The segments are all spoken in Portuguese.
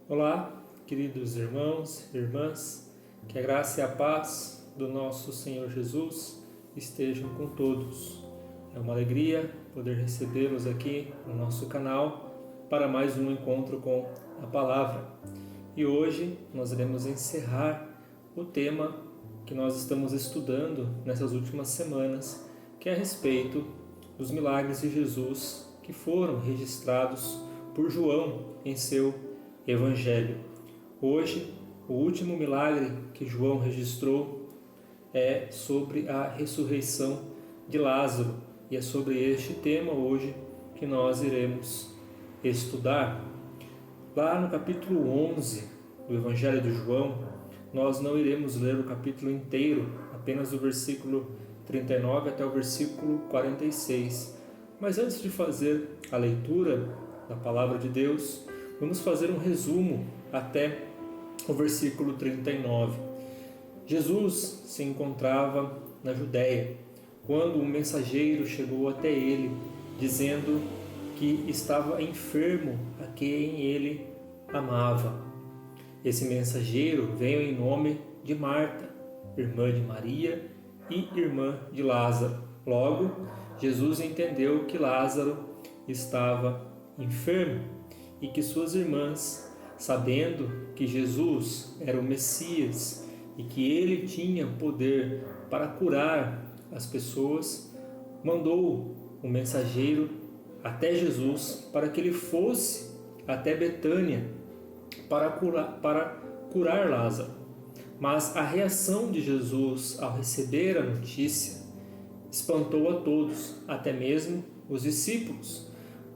Olá, queridos irmãos e irmãs, que a graça e a paz do nosso Senhor Jesus estejam com todos. É uma alegria poder recebê-los aqui no nosso canal para mais um encontro com a Palavra. E hoje nós iremos encerrar o tema que nós estamos estudando nessas últimas semanas, que é a respeito dos milagres de Jesus que foram registrados por João em seu Evangelho. Hoje, o último milagre que João registrou é sobre a ressurreição de Lázaro. E é sobre este tema hoje que nós iremos estudar. Lá no capítulo 11 do Evangelho de João, nós não iremos ler o capítulo inteiro, apenas do versículo 39 até o versículo 46. Mas antes de fazer a leitura da Palavra de Deus, vamos fazer um resumo até o versículo 39. Jesus se encontrava na Judéia quando um mensageiro chegou até ele, dizendo que estava enfermo a quem ele amava. Esse mensageiro veio em nome de Marta, irmã de Maria e irmã de Lázaro. Logo, Jesus entendeu que Lázaro estava enfermo e que suas irmãs, sabendo que Jesus era o Messias e que ele tinha poder para curar as pessoas, mandou um mensageiro até Jesus para que ele fosse até Betânia para curar Lázaro. Mas a reação de Jesus ao receber a notícia espantou a todos, até mesmo os discípulos,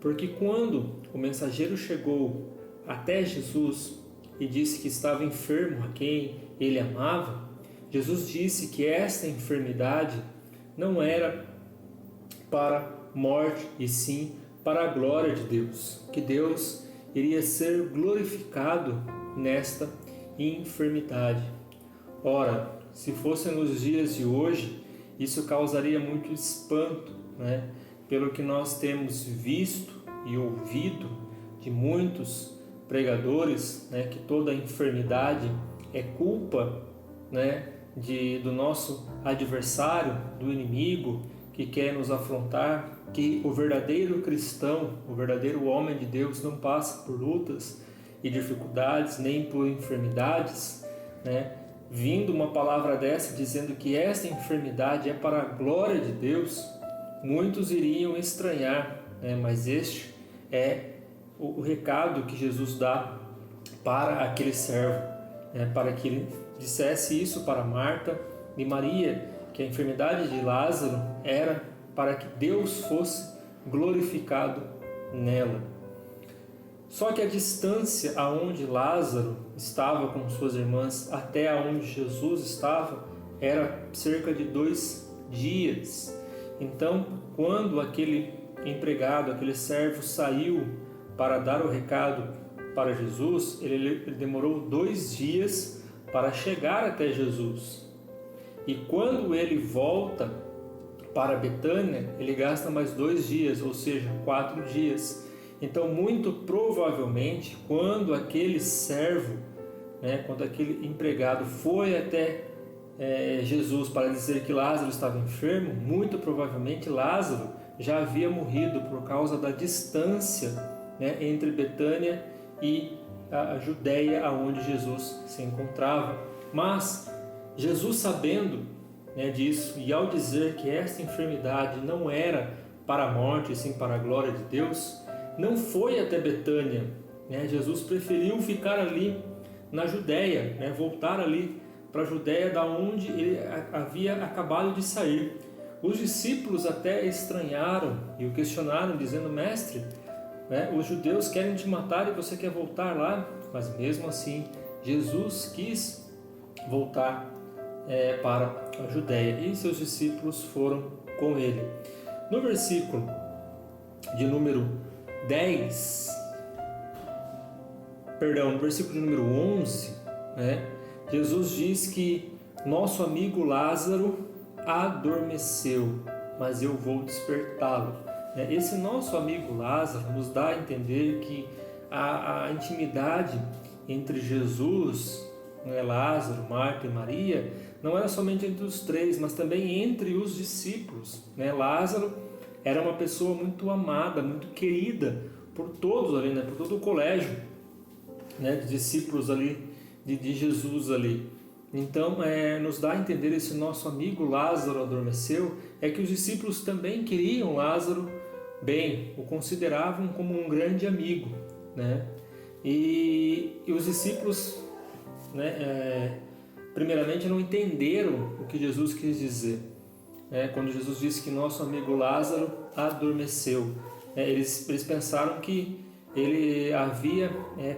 porque quando o mensageiro chegou até Jesus e disse que estava enfermo a quem ele amava, Jesus disse que esta enfermidade não era para morte, e sim para a glória de Deus, que Deus iria ser glorificado nesta enfermidade. Ora, se fosse nos dias de hoje, isso causaria muito espanto, Pelo que nós temos visto e ouvido de muitos pregadores, que toda enfermidade é culpa, do nosso adversário, do inimigo que quer nos afrontar, que o verdadeiro cristão, o verdadeiro homem de Deus não passa por lutas e dificuldades, nem por enfermidades, Vindo uma palavra dessa dizendo que esta enfermidade é para a glória de Deus, muitos iriam estranhar, mas este é o recado que Jesus dá para aquele servo, para que ele dissesse isso para Marta e Maria, que a enfermidade de Lázaro era para que Deus fosse glorificado nela. Só que a distância aonde Lázaro estava com suas irmãs até aonde Jesus estava era cerca de 2 dias. Então, quando aquele empregado, aquele servo saiu para dar o recado para Jesus, ele demorou 2 dias para chegar até Jesus. E quando ele volta para Betânia, ele gasta mais 2 dias, ou seja, 4 dias. Então, muito provavelmente, quando aquele servo, quando aquele empregado foi até Jesus para dizer que Lázaro estava enfermo, muito provavelmente Lázaro já havia morrido por causa da distância, entre Betânia e a Judéia, aonde Jesus se encontrava. Mas Jesus, sabendo disso, e ao dizer que esta enfermidade não era para a morte, e sim para a glória de Deus, não foi até Betânia. Jesus preferiu ficar ali na Judéia, voltar ali para a Judéia, da onde ele havia acabado de sair. Os discípulos até estranharam e o questionaram, dizendo: Mestre, os judeus querem te matar e você quer voltar lá? Mas mesmo assim, Jesus quis voltar para a Judéia e seus discípulos foram com ele. No versículo de número 10, no versículo de número 11, Jesus diz que nosso amigo Lázaro adormeceu, mas eu vou despertá-lo. Esse nosso amigo Lázaro nos dá a entender que a intimidade entre Jesus, né, Lázaro, Marta e Maria, não era somente entre os três, mas também entre os discípulos, né? Lázaro era uma pessoa muito amada, muito querida por todos ali, né? Por todo o colégio, né? De discípulos ali, de Jesus ali. Então, nos dá a entender, esse nosso amigo Lázaro adormeceu, é que os discípulos também queriam Lázaro bem, o consideravam como um grande amigo, né? E os discípulos, né, primeiramente não entenderam o que Jesus quis dizer, né? Quando Jesus disse que nosso amigo Lázaro adormeceu, eles pensaram que ele havia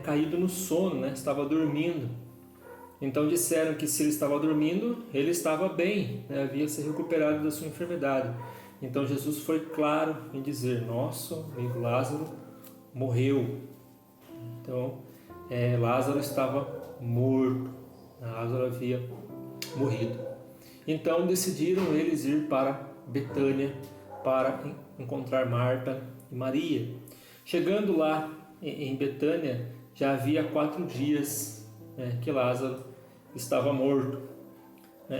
caído no sono, né? Estava dormindo. Então disseram que se ele estava dormindo, ele estava bem, né? Havia se recuperado da sua enfermidade. Então Jesus foi claro em dizer: nosso amigo Lázaro morreu. Então Lázaro estava morto, Lázaro havia morrido. Então decidiram eles ir para Betânia para encontrar Marta e Maria. Chegando lá em Betânia, já havia 4 dias que Lázaro estava morto.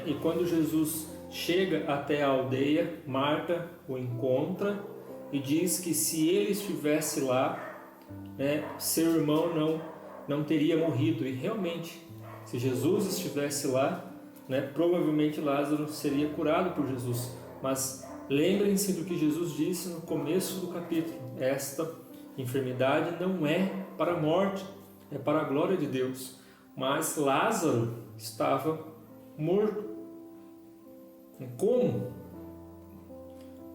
E quando Jesus chega até a aldeia, Marta o encontra e diz que se ele estivesse lá, seu irmão não teria morrido. E realmente, se Jesus estivesse lá, provavelmente Lázaro seria curado por Jesus. Mas lembrem-se do que Jesus disse no começo do capítulo: esta enfermidade não é para a morte, é para a glória de Deus. Mas Lázaro estava morto.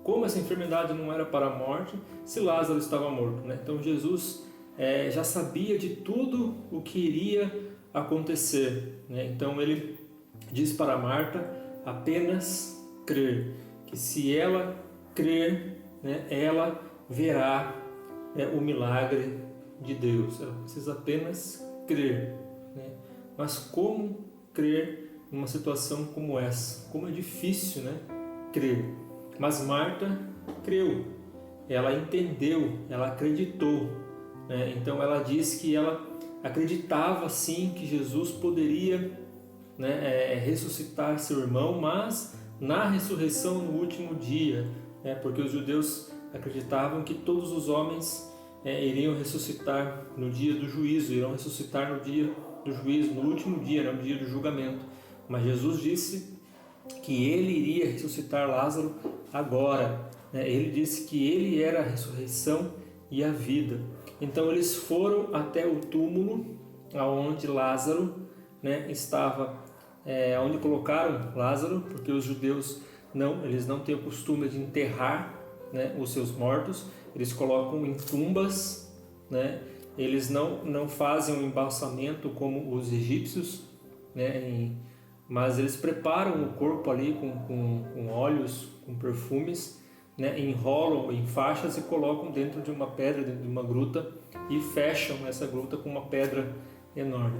Como essa enfermidade não era para a morte se Lázaro estava morto, né? Então Jesus já sabia de tudo o que iria acontecer, né? Então ele diz para Marta apenas crer, que se ela crer, ela verá o milagre de Deus. Ela precisa apenas crer, né? Mas como crer numa situação como essa? Como é difícil, crer. Mas Marta creu, ela entendeu, ela acreditou, né? Então ela diz que ela acreditava sim que Jesus poderia, ressuscitar seu irmão, mas na ressurreição no último dia, porque os judeus acreditavam que todos os homens iriam ressuscitar no dia do juízo, irão ressuscitar no dia do juízo, no último dia, no dia do julgamento. Mas Jesus disse que ele iria ressuscitar Lázaro agora, ele disse que ele era a ressurreição e a vida. Então eles foram até o túmulo aonde Lázaro estava, onde colocaram Lázaro, porque os judeus eles não têm o costume de enterrar os seus mortos, eles colocam em tumbas, eles não fazem um embalsamento como os egípcios, mas eles preparam o corpo ali com óleos, com perfumes, enrolam em faixas e colocam dentro de uma pedra, dentro de uma gruta, e fecham essa gruta com uma pedra enorme.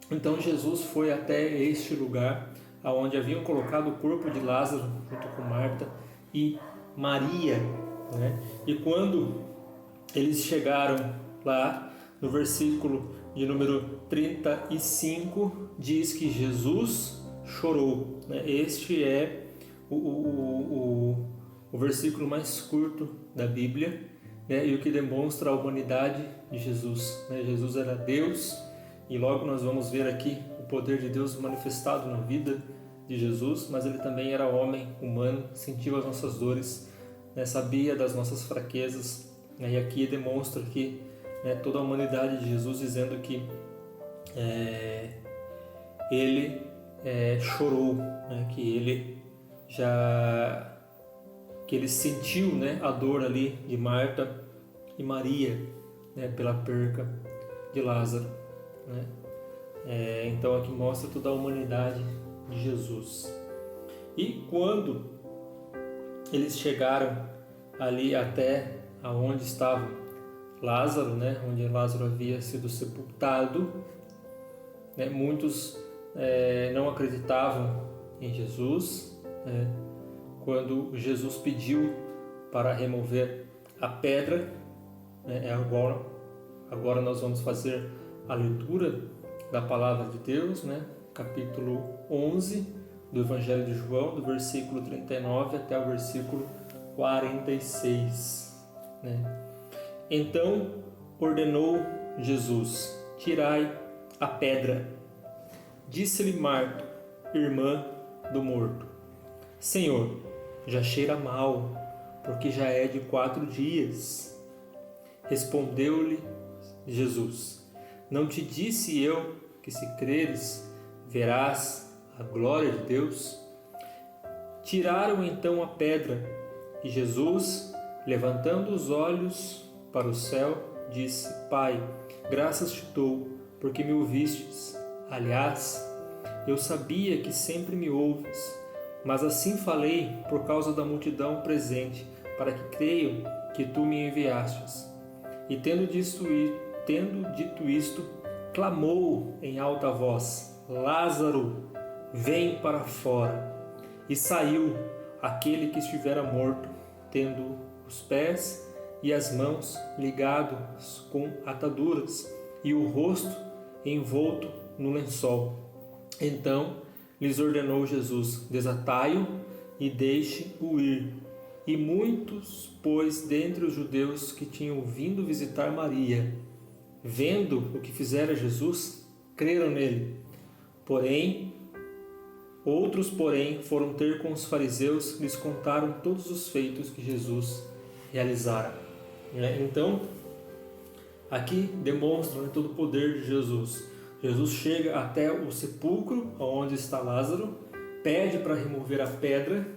Então Jesus foi até este lugar onde haviam colocado o corpo de Lázaro junto com Marta e Maria, E quando eles chegaram lá, no versículo de número 35, diz que Jesus chorou, Este é o versículo mais curto da Bíblia, e o que demonstra a humanidade de Jesus, Jesus era Deus, e logo nós vamos ver aqui o poder de Deus manifestado na vida de Jesus, mas ele também era homem, humano, sentiu as nossas dores, sabia das nossas fraquezas, e aqui demonstra que toda a humanidade de Jesus, dizendo que ele chorou, que ele sentiu a dor ali de Marta e Maria, pela perca de Lázaro, então aqui mostra toda a humanidade de Jesus. E quando eles chegaram ali até aonde estava Lázaro, onde Lázaro havia sido sepultado, muitos não acreditavam em Jesus, quando Jesus pediu para remover a pedra, agora nós vamos fazer a leitura da Palavra de Deus, né? Capítulo 11 do Evangelho de João, do versículo 39 até o versículo 46, né? Então ordenou Jesus: tirai a pedra. Disse-lhe Marta, irmã do morto: Senhor, já cheira mal, porque já é de 4 dias. Respondeu-lhe Jesus: não te disse eu que, se creres, verás a glória de Deus? Tiraram então a pedra, e Jesus, levantando os olhos para o céu, disse: Pai, graças te dou, porque me ouvistes. Aliás, eu sabia que sempre me ouves, mas assim falei por causa da multidão presente, para que creiam que tu me enviastes. E tendo dito isto, clamou em alta voz: Lázaro, vem para fora. E saiu aquele que estivera morto, tendo os pés e as mãos ligados com ataduras, e o rosto envolto no lençol. Então lhes ordenou Jesus: desatai-o e deixe-o ir. E muitos, pois, dentre os judeus que tinham vindo visitar Maria, vendo o que fizera Jesus, creram nele. Outros, foram ter com os fariseus e lhes contaram todos os feitos que Jesus realizara. Então, aqui demonstra todo o poder de Jesus. Jesus chega até o sepulcro onde está Lázaro, pede para remover a pedra.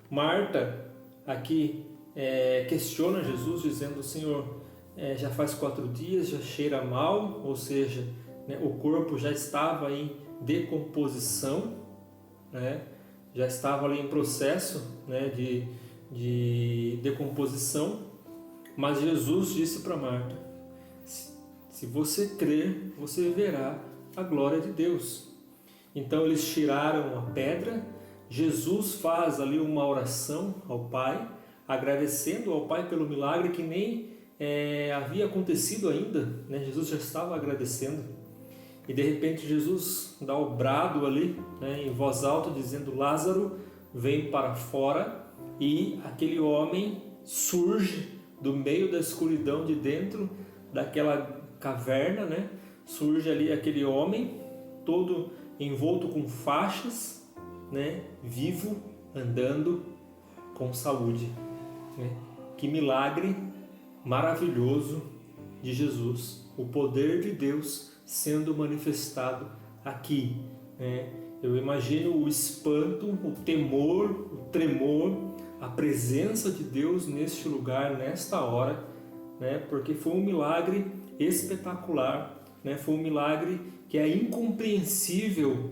Marta aqui questiona Jesus, dizendo: Senhor, já faz 4 dias, já cheira mal, ou seja, o corpo já estava em decomposição, já estava ali em processo de decomposição. Mas Jesus disse para Marta: se você crer, você verá a glória de Deus. Então eles tiraram a pedra. Jesus faz ali uma oração ao Pai, agradecendo ao Pai pelo milagre que nem havia acontecido ainda, Jesus já estava agradecendo. E de repente Jesus dá o brado ali, em voz alta, dizendo: Lázaro, vem para fora. E aquele homem surge do meio da escuridão, de dentro daquela caverna, surge ali aquele homem, todo envolto com faixas, vivo, andando, com saúde. Que milagre maravilhoso de Jesus, o poder de Deus sendo manifestado aqui. Eu imagino o espanto, o temor, o tremor, a presença de Deus neste lugar, nesta hora, porque foi um milagre espetacular, foi um milagre que é incompreensível,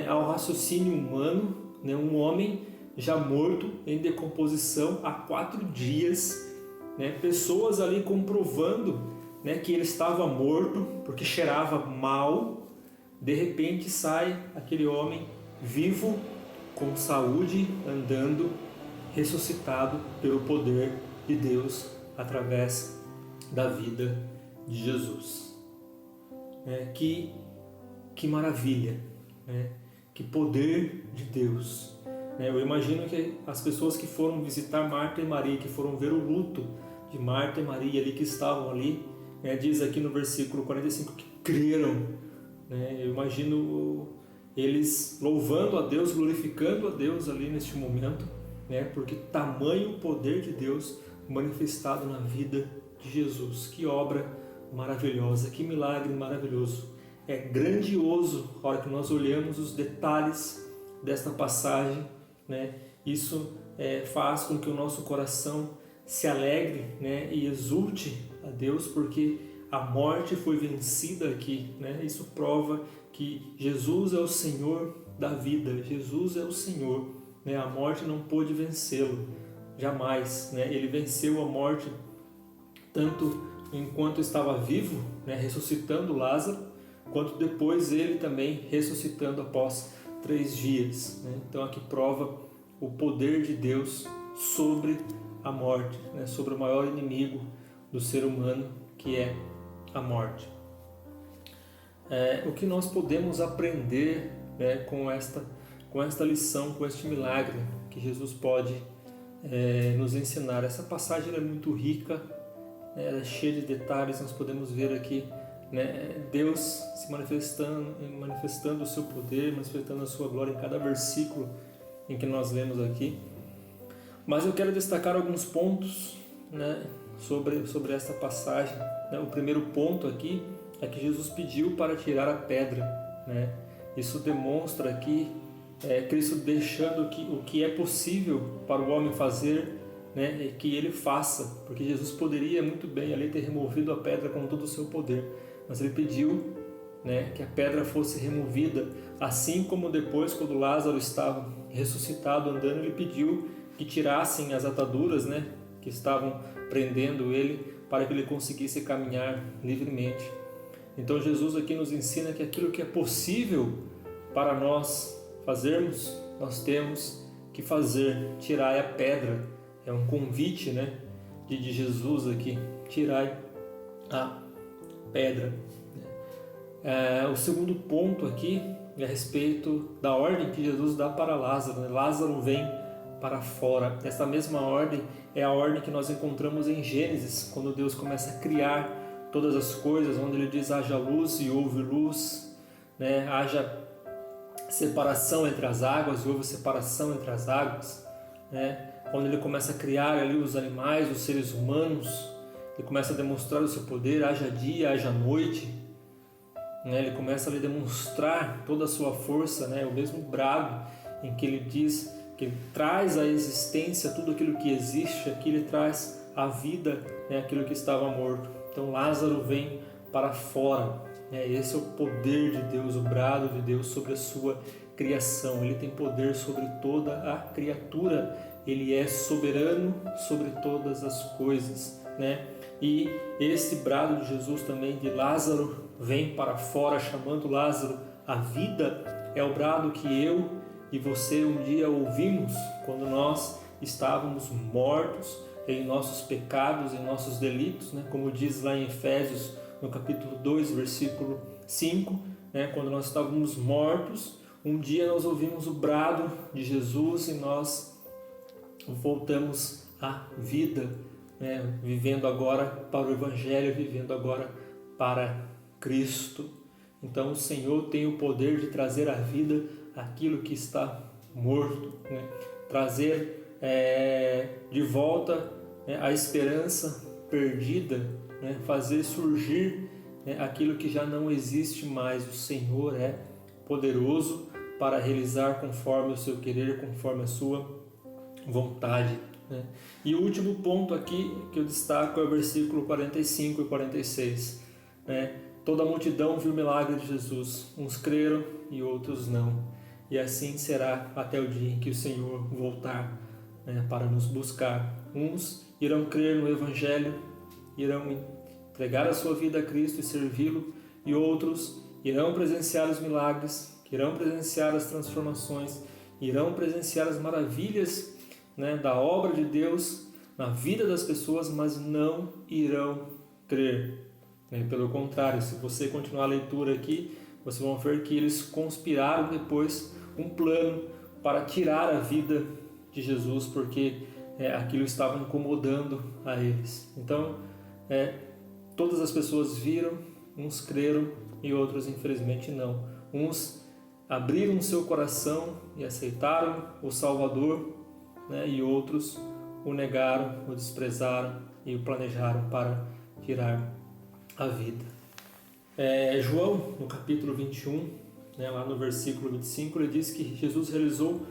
ao raciocínio humano, um homem já morto, em decomposição há 4 dias, pessoas ali comprovando que ele estava morto porque cheirava mal. De repente sai aquele homem vivo, com saúde, andando, ressuscitado pelo poder de Deus através da vida de Jesus. Que maravilha, que poder de Deus. Eu imagino que as pessoas que foram visitar Marta e Maria, que foram ver o luto de Marta e Maria ali, que estavam ali, diz aqui no versículo 45 que creram. Eu imagino eles louvando a Deus, glorificando a Deus ali neste momento, porque tamanho poder de Deus manifestado na vida de Jesus. Que obra maravilhosa, que milagre maravilhoso. É grandioso a hora que nós olhamos os detalhes desta passagem, Isso faz com que o nosso coração se alegre, e exulte a Deus, porque a morte foi vencida aqui, Isso prova que Jesus é o Senhor da vida. Jesus é o Senhor, A morte não pôde vencê-lo, jamais, Ele venceu a morte tanto enquanto estava vivo, ressuscitando Lázaro, quanto depois ele também ressuscitando após 3 dias. Então aqui prova o poder de Deus sobre a morte, sobre o maior inimigo do ser humano, que é a morte. o que nós podemos aprender, né, com esta lição, com este milagre que Jesus pode nos ensinar. Essa passagem é muito rica, né, ela é cheia de detalhes. Nós podemos ver aqui, né, Deus se manifestando o seu poder, manifestando a sua glória em cada versículo em que nós lemos aqui. Mas eu quero destacar alguns pontos, né, sobre esta passagem. O primeiro ponto aqui é que Jesus pediu para tirar a pedra, né? Isso demonstra aqui Cristo deixando o que é possível para o homem fazer, né, que ele faça, porque Jesus poderia muito bem ali ter removido a pedra com todo o seu poder, mas ele pediu, né, que a pedra fosse removida, assim como depois, quando Lázaro estava ressuscitado andando, ele pediu que tirassem as ataduras, né, que estavam prendendo ele, para que ele conseguisse caminhar livremente. Então Jesus aqui nos ensina que aquilo que é possível para nós fazermos, nós temos que fazer. Tirai a pedra, é um convite, né, de Jesus aqui, tirai a pedra. O segundo ponto aqui é a respeito da ordem que Jesus dá para Lázaro, né? Lázaro vem para fora. Essa mesma ordem é a ordem que nós encontramos em Gênesis, quando Deus começa a criar todas as coisas, onde ele diz haja luz e houve luz, né? Haja separação entre as águas e houve separação entre as águas, né? Quando ele começa a criar ali os animais, os seres humanos, ele começa a demonstrar o seu poder, haja dia, haja noite, né? Ele começa a demonstrar toda a sua força, né? O mesmo brado em que ele diz que ele traz à existência tudo aquilo que existe, aqui ele traz a vida, né, aquilo que estava morto. Então Lázaro vem para fora, né? Esse é o poder de Deus, o brado de Deus sobre a sua criação. Ele tem poder sobre toda a criatura, ele é soberano sobre todas as coisas, né? E esse brado de Jesus também, de Lázaro vem para fora, chamando Lázaro à vida, é o brado que eu e você um dia ouvimos quando nós estávamos mortos em nossos pecados, em nossos delitos, né? Como diz lá em Efésios, no capítulo 2, versículo 5, né? Quando nós estávamos mortos, um dia nós ouvimos o brado de Jesus e nós voltamos à vida, né? Vivendo agora para o Evangelho, vivendo agora para Cristo. Então o Senhor tem o poder de trazer à vida aquilo que está morto, né? Trazer de volta, né, a esperança perdida, né? Fazer surgir, né, aquilo que já não existe mais. O Senhor é poderoso para realizar conforme o seu querer, conforme a sua vontade, né? E o último ponto aqui que eu destaco é o versículo 45 e 46, né? Toda a multidão viu o milagre de Jesus, uns creram e outros não. E assim será até o dia em que o Senhor voltar, né, para nos buscar. Uns irão crer no Evangelho, irão entregar a sua vida a Cristo e servi-lo, e outros irão presenciar os milagres, irão presenciar as transformações, irão presenciar as maravilhas, né, da obra de Deus na vida das pessoas, mas não irão crer. Pelo contrário, se você continuar a leitura aqui, vocês vão ver que eles conspiraram depois um plano para tirar a vida de Jesus, porque aquilo estava incomodando a eles. Então, todas as pessoas viram, uns creram e outros infelizmente não. Uns abriram seu coração e aceitaram o Salvador, né, e outros o negaram, o desprezaram e o planejaram para tirar a vida. João, no capítulo 21, né, lá no versículo 25, ele diz que Jesus realizou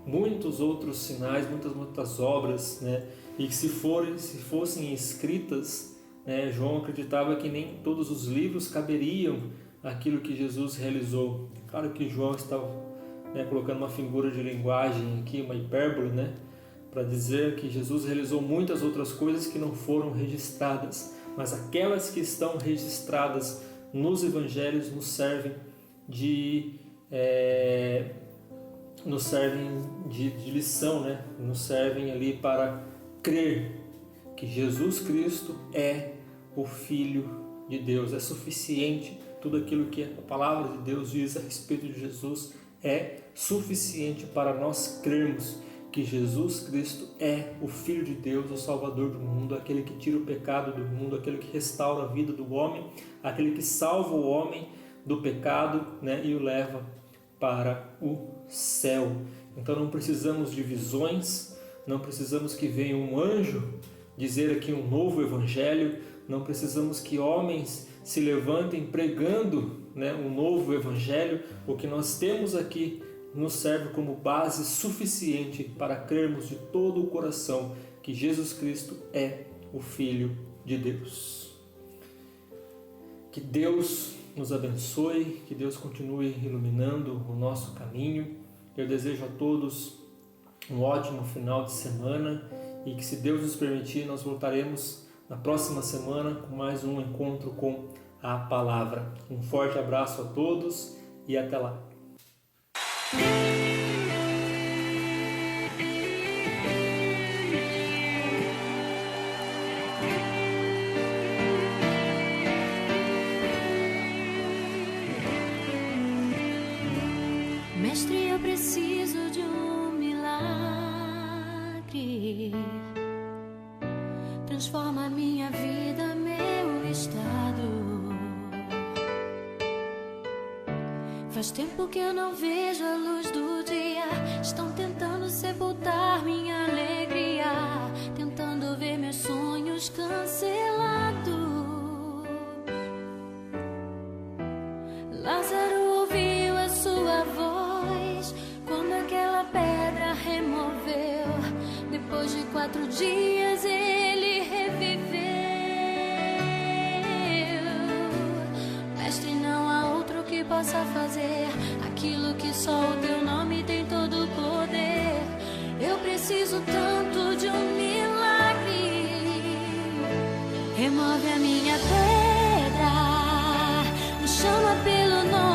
muitos outros sinais, muitas obras, né, e que se fossem escritas, né, João acreditava que nem todos os livros caberiam aquilo que Jesus realizou. Claro que João estava, né, colocando uma figura de linguagem aqui, uma hipérbole, né, para dizer que Jesus realizou muitas outras coisas que não foram registradas, mas aquelas que estão registradas nos evangelhos nos servem de lição, né? Nos servem ali para crer que Jesus Cristo é o Filho de Deus. É suficiente tudo aquilo que a palavra de Deus diz a respeito de Jesus é suficiente para nós crermos que Jesus Cristo é o Filho de Deus, o Salvador do mundo, aquele que tira o pecado do mundo, aquele que restaura a vida do homem, aquele que salva o homem do pecado, né, e o leva para o céu. Então não precisamos de visões, não precisamos que venha um anjo dizer aqui um novo evangelho, não precisamos que homens se levantem pregando, né, um novo evangelho. O que nós temos aqui nos serve como base suficiente para crermos de todo o coração que Jesus Cristo é o Filho de Deus. Que Deus nos abençoe, que Deus continue iluminando o nosso caminho. Eu desejo a todos um ótimo final de semana e que, se Deus nos permitir, nós voltaremos na próxima semana com mais um encontro com a Palavra. Um forte abraço a todos e até lá. Mestre, eu preciso de um milagre. Transforma minha vida, meu estado. Faz tempo que eu não vejo a luz do dia. Estão tentando sepultar minha alegria, tentando ver meus sonhos cancelados. Lázaro ouviu a sua voz quando aquela pedra removeu. Depois de 4 dias ele reviveu. Mestre, não há outro que possa fazer aquilo que só o teu nome tem todo o poder. Eu preciso tanto de um milagre. Remove a minha pedra, me chama pelo nome.